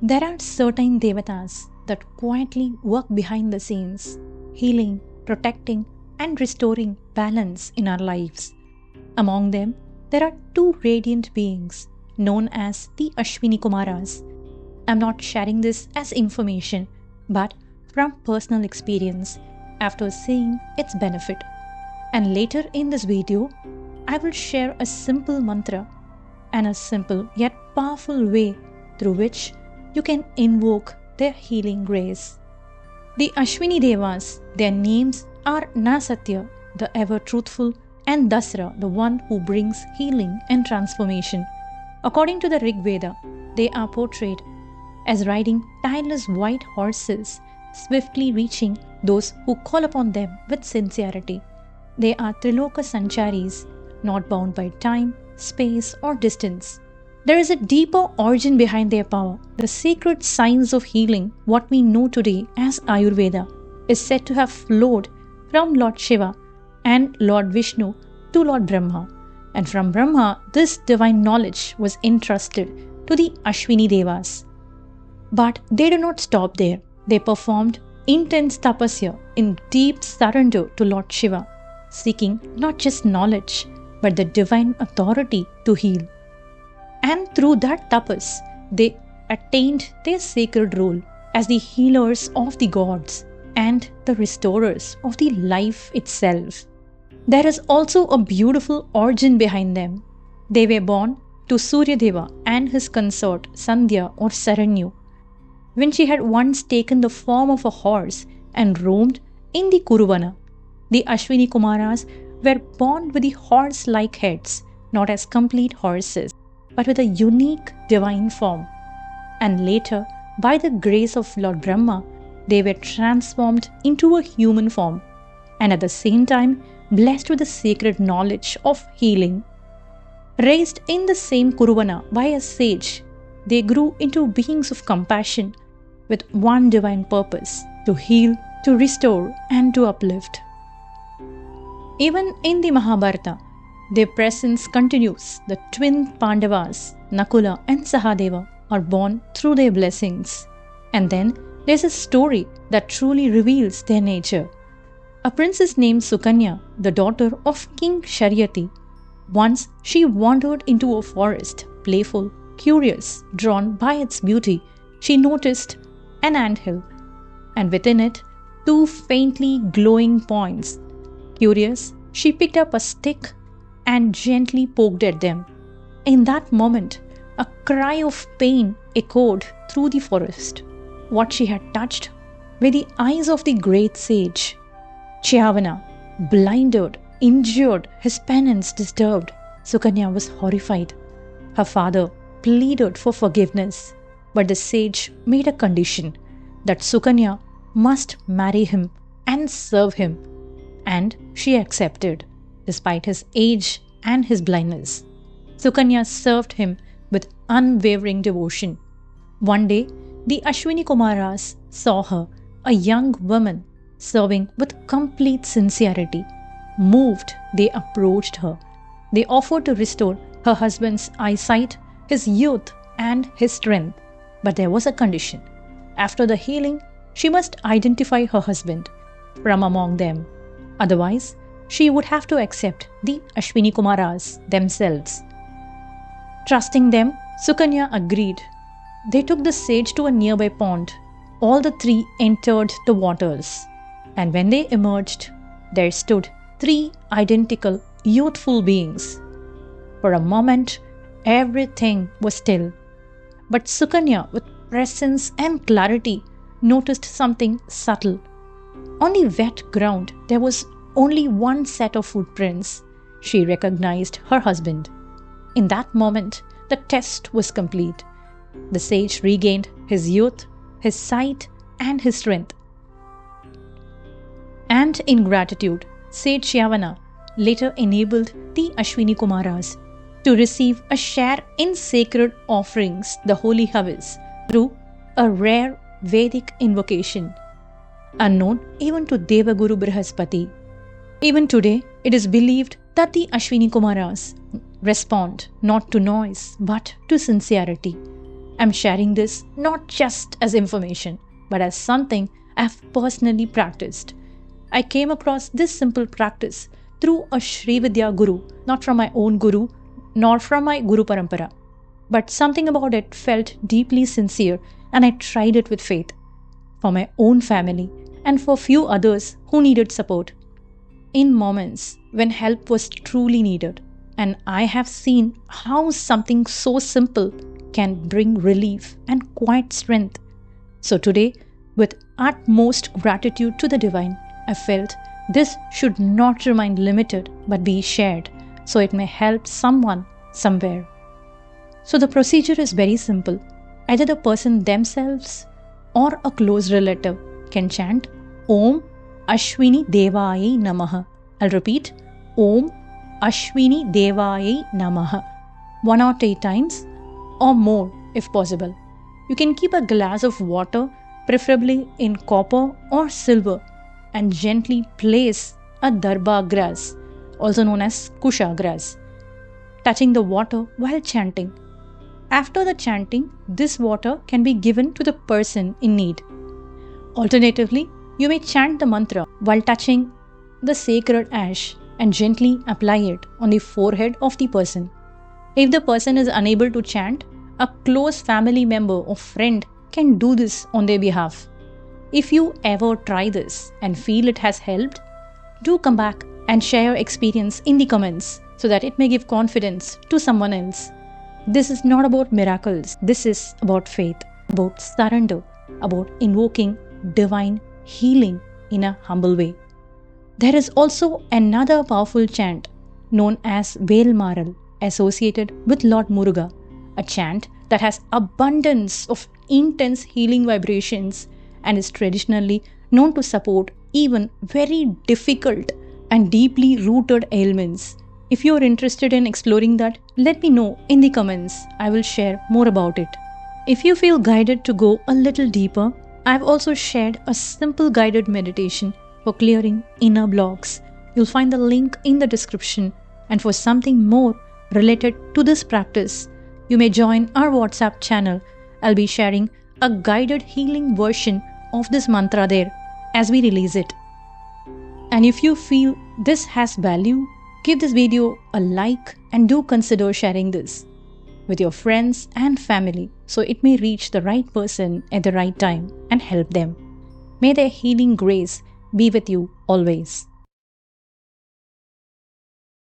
There are certain devatas that quietly work behind the scenes, healing, protecting, and restoring balance in our lives. Among them, there are two radiant beings known as the Ashwini Kumaras. I'm not sharing this as information, but from personal experience after seeing its benefit. And later in this video, I will share a simple mantra and a simple yet powerful way through which you can invoke their healing grace. The Ashwini Devas, their names are Nasatya, the ever-truthful, and Dasra, the one who brings healing and transformation. According to the Rig Veda, they are portrayed as riding tireless white horses, swiftly reaching those who call upon them with sincerity. They are Triloka Sancharis, not bound by time, space, or distance. There is a deeper origin behind their power. The sacred science of healing, what we know today as Ayurveda, is said to have flowed from Lord Shiva and Lord Vishnu to Lord Brahma. And from Brahma, this divine knowledge was entrusted to the Ashwini Devas. But they did not stop there. They performed intense tapasya in deep surrender to Lord Shiva, seeking not just knowledge, but the divine authority to heal. And through that tapas, they attained their sacred role as the healers of the gods and the restorers of the life itself. There is also a beautiful origin behind them. They were born to Surya Deva and his consort Sandhya or Saranyu, when she had once taken the form of a horse and roamed in the Kuruvana. The Ashwini Kumaras were born with the horse-like heads, not as complete horses, but with a unique divine form. And later, by the grace of Lord Brahma, they were transformed into a human form, and at the same time blessed with the sacred knowledge of healing. Raised in the same Kuruvana by a sage, they grew into beings of compassion with one divine purpose: to heal, to restore, and to uplift. Even in the Mahabharata, their presence continues. The twin Pandavas, Nakula and Sahadeva, are born through their blessings. And then there's a story that truly reveals their nature. A princess named Sukanya, the daughter of King Sharyati. Once she wandered into a forest, playful, curious, drawn by its beauty. She noticed an anthill, and within it, two faintly glowing points. Curious, she picked up a stick and gently poked at them. In that moment, a cry of pain echoed through the forest. What she had touched were the eyes of the great sage. Chyavana, blinded, injured, his penance disturbed. Sukanya was horrified. Her father pleaded for forgiveness, but the sage made a condition that Sukanya must marry him and serve him, and she accepted, despite his age and his blindness. Sukanya served him with unwavering devotion. One day, the Ashwini Kumaras saw her, a young woman, serving with complete sincerity. Moved, they approached her. They offered to restore her husband's eyesight, his youth, and his strength. But there was a condition. After the healing, she must identify her husband from among them. Otherwise, she would have to accept the Ashwini Kumaras themselves. Trusting them, Sukanya agreed. They took the sage to a nearby pond. All the three entered the waters. And when they emerged, there stood three identical, youthful beings. For a moment, everything was still. But Sukanya, with presence and clarity, noticed something subtle. On the wet ground, there was only one set of footprints. She recognized her husband. In that moment, the test was complete. The sage regained his youth, his sight, and his strength. And in gratitude, Sage Chyavana later enabled the Ashwini Kumaras to receive a share in sacred offerings, the holy Havis, through a rare Vedic invocation, unknown even to Devaguru Brihaspati. Even today, it is believed that the Ashwini Kumaras respond not to noise but to sincerity. I'm sharing this not just as information, but as something I've personally practiced. I came across this simple practice through a Sri Vidya guru, not from my own guru, nor from my Guru Parampara. But something about it felt deeply sincere, and I tried it with faith. For my own family, and for few others who needed support. In moments when help was truly needed, and I have seen how something so simple can bring relief and quiet strength. So today, with utmost gratitude to the Divine, I felt this should not remain limited but be shared so it may help someone somewhere. So the procedure is very simple. Either the person themselves or a close relative can chant Om Ashwini Devas Namaha. I'll repeat, Om Ashwini Devas Namaha 1 or 8 times or more if possible. You can keep a glass of water, preferably in copper or silver, and gently place a darba grass, also known as kusha grass, touching the water while chanting. After the chanting, this water can be given to the person in need. Alternatively, you may chant the mantra while touching the sacred ash and gently apply it on the forehead of the person. If the person is unable to chant, a close family member or friend can do this on their behalf. If you ever try this and feel it has helped, do come back and share your experience in the comments so that it may give confidence to someone else. This is not about miracles. This is about faith, about surrender, about invoking divine healing in a humble way. There is also another powerful chant known as Velmaral associated with Lord Muruga, a chant that has abundance of intense healing vibrations and is traditionally known to support even very difficult and deeply rooted ailments. If you are interested in exploring that, let me know in the comments. I will share more about it. If you feel guided to go a little deeper, I've also shared a simple guided meditation for clearing inner blocks. You'll find the link in the description. And for something more related to this practice, you may join our WhatsApp channel. I'll be sharing a guided healing version of this mantra there as we release it. And if you feel this has value, give this video a like and do consider sharing this with your friends and family so it may reach the right person at the right time and help them. May their healing grace be with you always.